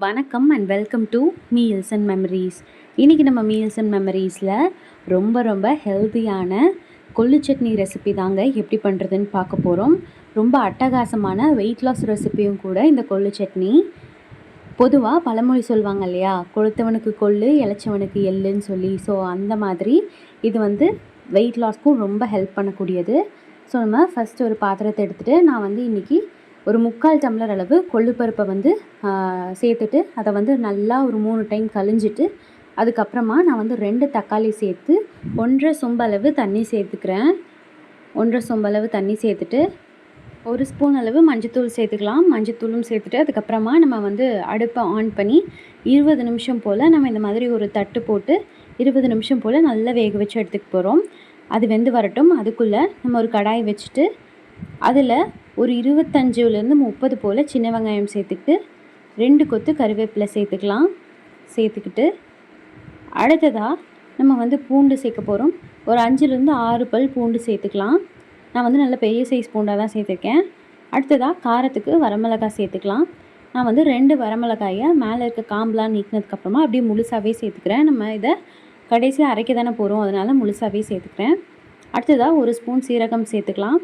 வணக்கம் and welcome to meals and memories. இன்றைக்கி நம்ம மீல்ஸ் அண்ட் மெமரிஸில் ரொம்ப ஹெல்த்தியான கொள்ளு சட்னி ரெசிபி தாங்க எப்படி பண்ணுறதுன்னு பார்க்க போகிறோம். ரொம்ப அட்டகாசமான வெயிட் லாஸ் ரெசிபியும் கூட இந்த கொள்ளு சட்னி. பொதுவாக பழமொழி சொல்லுவாங்க இல்லையா, கொளுத்தவனுக்கு கொள்ளு இளைச்சவனுக்கு எள்ளுன்னு சொல்லி. ஸோ அந்த மாதிரி இது வெயிட் லாஸ்க்கும் ரொம்ப ஹெல்ப் பண்ணக்கூடியது. ஸோ நம்ம ஃபஸ்ட்டு ஒரு பாத்திரத்தை எடுத்துகிட்டு நான் இன்றைக்கி ஒரு 3/4 டம்ளர் அளவு கொள்ளுப்பருப்பை சேர்த்துட்டு அதை நல்லா ஒரு 3 டைம் கழிஞ்சிட்டு அதுக்கப்புறமா நான் 2 தக்காளி சேர்த்து 1.5 சொம்பு அளவு தண்ணி சேர்த்துக்கிறேன். 1.5 சொம்பு அளவு தண்ணி சேர்த்துட்டு 1 ஸ்பூன் அளவு மஞ்சத்தூள் சேர்த்துக்கலாம். மஞ்சத்தூளும் சேர்த்துட்டு அதுக்கப்புறமா நம்ம அடுப்பை ஆன் பண்ணி 20 நிமிஷம் போல் நம்ம இந்த மாதிரி ஒரு தட்டு போட்டு 20 நிமிஷம் போல் நல்லா வேக வச்சு எடுத்துக்க போகிறோம். அது வெந்து வரட்டும். அதுக்குள்ளே நம்ம ஒரு கடாய் வச்சுட்டு அதில் ஒரு 25லேருந்து 30 போல் சின்ன வெங்காயம் சேர்த்துக்கிட்டு 2 கொத்து கருவேப்பிலை சேர்த்துக்கலாம். சேர்த்துக்கிட்டு அடுத்ததாக நம்ம பூண்டு சேர்க்க போகிறோம். ஒரு 5லேருந்து 6 பல் பூண்டு சேர்த்துக்கலாம். நான் நல்ல பெரிய சைஸ் பூண்டாக தான் சேர்த்துருக்கேன். அடுத்ததாக காரத்துக்கு வரமிளகாய் சேர்த்துக்கலாம். நான் 2 வரமிளகாயை மேலே இருக்க காம்பெலாம் நீக்கினதுக்கப்புறமா அப்படியே முழுசாகவே சேர்த்துக்கிறேன். நம்ம இதை கடைசியாக அரைக்க தானே போகிறோம், அதனால் முழுசாகவே சேர்த்துக்கிறேன். அடுத்ததாக 1 ஸ்பூன் சீரகம் சேர்த்துக்கலாம்.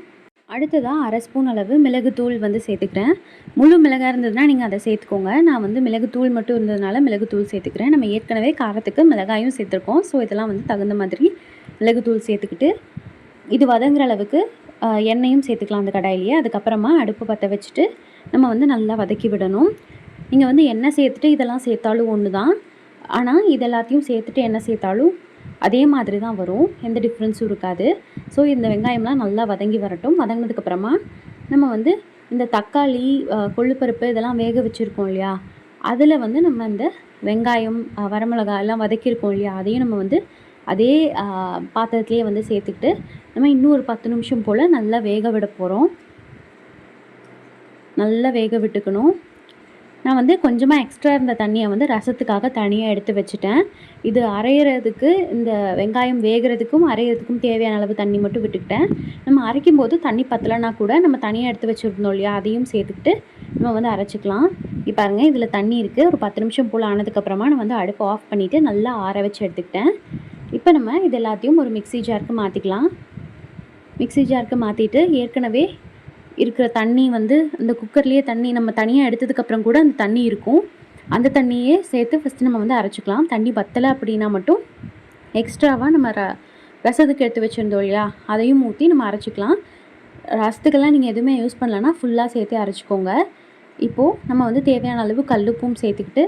அடுத்ததாக 1/2 ஸ்பூன் அளவு மிளகுத்தூள் சேர்த்துக்கிறேன். முழு மிளகாய் இருந்ததுன்னா நீங்கள் அதை சேர்த்துக்கோங்க. நான் மிளகுத்தூள் மட்டும் இருந்ததுனால மிளகுத்தூள் சேர்த்துக்கிறேன். நம்ம ஏற்கனவே காரத்துக்கு மிளகாயும் சேர்த்துருக்கோம். ஸோ இதெல்லாம் தகுந்த மாதிரி மிளகுத்தூள் சேர்த்துக்கிட்டு இது வதங்குற அளவுக்கு எண்ணெயும் சேர்த்துக்கலாம் அந்த கடாயிலேயே. அதுக்கப்புறமா அடுப்பு பற்ற வச்சுட்டு நம்ம நல்லா வதக்கி விடணும். நீங்கள் எண்ணெய் சேர்த்துட்டு இதெல்லாம் சேர்த்தாலும் ஒன்று தான். ஆனால் இது எல்லாத்தையும் சேர்த்துட்டு எண்ணெய் சேர்த்தாலும் அதே மாதிரி தான் வரும், எந்த டிஃப்ரென்ஸும் இருக்காது. ஸோ இந்த வெங்காயம்லாம் நல்லா வதங்கி வரட்டும். வதங்கினதுக்கப்புறமா நம்ம இந்த தக்காளி கொள்ளுப்பருப்பு இதெல்லாம் வேக வச்சுருக்கோம் இல்லையா, அதில் நம்ம இந்த வெங்காயம் வரமிளகாய் எல்லாம் வதக்கியிருக்கோம் இல்லையா, அதையும் நம்ம அதே பாத்திரத்துலேயே சேர்த்துக்கிட்டு நம்ம இன்னும் ஒரு 10 நிமிஷம் போல் நல்லா வேக விட போகிறோம். நல்லா வேக விட்டுக்கணும். நான் கொஞ்சமாக எக்ஸ்ட்ரா இருந்த தண்ணியை ரசத்துக்காக தனியாக எடுத்து வச்சுட்டேன். இது அரைகிறதுக்கு, இந்த வெங்காயம் வேகிறதுக்கும் அரைகிறதுக்கும் தேவையான அளவு தண்ணி மட்டும் விட்டுக்கிட்டேன். நம்ம அரைக்கும் போது தண்ணி பத்தலைன்னா கூட நம்ம தனியாக எடுத்து வச்சுருந்தோம் இல்லையா, அதையும் சேர்த்துக்கிட்டு நம்ம அரைச்சிக்கலாம். இப்போ பாருங்கள், இதில் தண்ணி இருக்குது. ஒரு 10 நிமிஷம் போல் ஆனதுக்கப்புறமா நான் அடுப்பை ஆஃப் பண்ணிவிட்டு நல்லா ஆற வச்சு எடுத்துக்கிட்டேன். இப்போ நம்ம இது எல்லாத்தையும் ஒரு மிக்ஸி ஜாருக்கு மாற்றிக்கலாம். மிக்ஸி ஜாருக்கு மாற்றிட்டு ஏற்கனவே இருக்கிற தண்ணி அந்த குக்கர்லேயே தண்ணி நம்ம தனியாக எடுத்ததுக்கப்புறம் கூட அந்த தண்ணி இருக்கும். அந்த தண்ணியே சேர்த்து ஃபஸ்ட்டு நம்ம அரைச்சிக்கலாம். தண்ணி பத்தலை அப்படின்னா மட்டும் எக்ஸ்ட்ராவாக நம்ம ரசத்துக்கு எடுத்து வச்சுருந்தோம் இல்லையா, அதையும் ஊற்றி நம்ம அரைச்சிக்கலாம். ரசத்துக்கெல்லாம் நீங்கள் எதுவுமே யூஸ் பண்ணலன்னா ஃபுல்லாக சேர்த்து அரைச்சிக்கோங்க. இப்போது நம்ம தேவையான அளவு கல்லுப்பும் சேர்த்துக்கிட்டு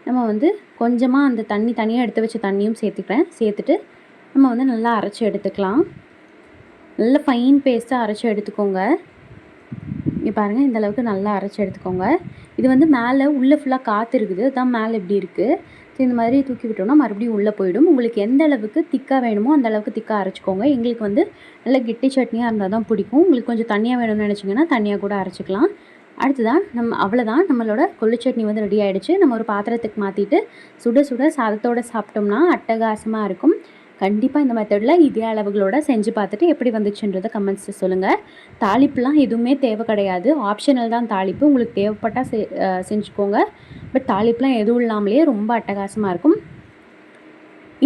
நம்ம கொஞ்சமாக அந்த தண்ணி தனியாக எடுத்து வச்ச தண்ணியும் சேர்த்துட்டு நம்ம நல்லா அரைச்சி எடுத்துக்கலாம். நல்ல ஃபைன் பேஸ்ட்டாக அரைச்சி எடுத்துக்கோங்க. இங்கே பாருங்கள், இந்த அளவுக்கு நல்லா அரைச்சி எடுத்துக்கோங்க. இது மேலே உள்ளே ஃபுல்லாக காற்று இருக்குது, அதுதான் மேலே இப்படி இருக்குது. ஸோ இந்த மாதிரி தூக்கி விட்டோம்னா மறுபடியும் உள்ளே போயிடும். உங்களுக்கு எந்த அளவுக்கு திக்காக வேணுமோ அந்த அளவுக்கு திக்காக அரைச்சிக்கோங்க. எங்களுக்கு நல்ல கெட்டி சட்னியாக இருந்தால் தான் பிடிக்கும். உங்களுக்கு கொஞ்சம் தண்ணியாக வேணும்னு நினச்சிங்கன்னா தண்ணியாக கூட அரைச்சிக்கலாம். அடுத்ததான் அவ்வளோதான், நம்மளோட கொள்ளு சட்னி ரெடி ஆகிடுச்சு. நம்ம ஒரு பாத்திரத்துக்கு மாற்றிட்டு சுட சுட சாதத்தோடு சாப்பிட்டோம்னா அட்டகாசமாக இருக்கும். கண்டிப்பாக இந்த மெத்தடில் இதே அளவுகளோடு செஞ்சு பார்த்துட்டு எப்படி வந்துச்சுன்றதை கமெண்ட்ஸில் சொல்லுங்கள். தாளிப்புலாம் எதுவுமே தேவை கிடையாது, ஆப்ஷனல் தான் தாளிப்பு. உங்களுக்கு தேவைப்பட்டால் செஞ்சுக்கோங்க. பட் தாளிப்புலாம் எதுவும் இல்லாமலேயே ரொம்ப அட்டகாசமாக இருக்கும்.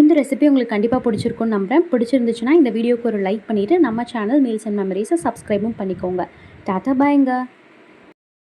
இந்த ரெசிபி உங்களுக்கு கண்டிப்பாக பிடிச்சிருக்குன்னு நம்புகிறேன். பிடிச்சிருந்துச்சுன்னா இந்த வீடியோக்கு ஒரு லைக் பண்ணிவிட்டு நம்ம சேனல் மீல்ஸ் அண்ட் மெமரிஸை சப்ஸ்கிரைபும் பண்ணிக்கோங்க. டாட்டா பாய்ங்க.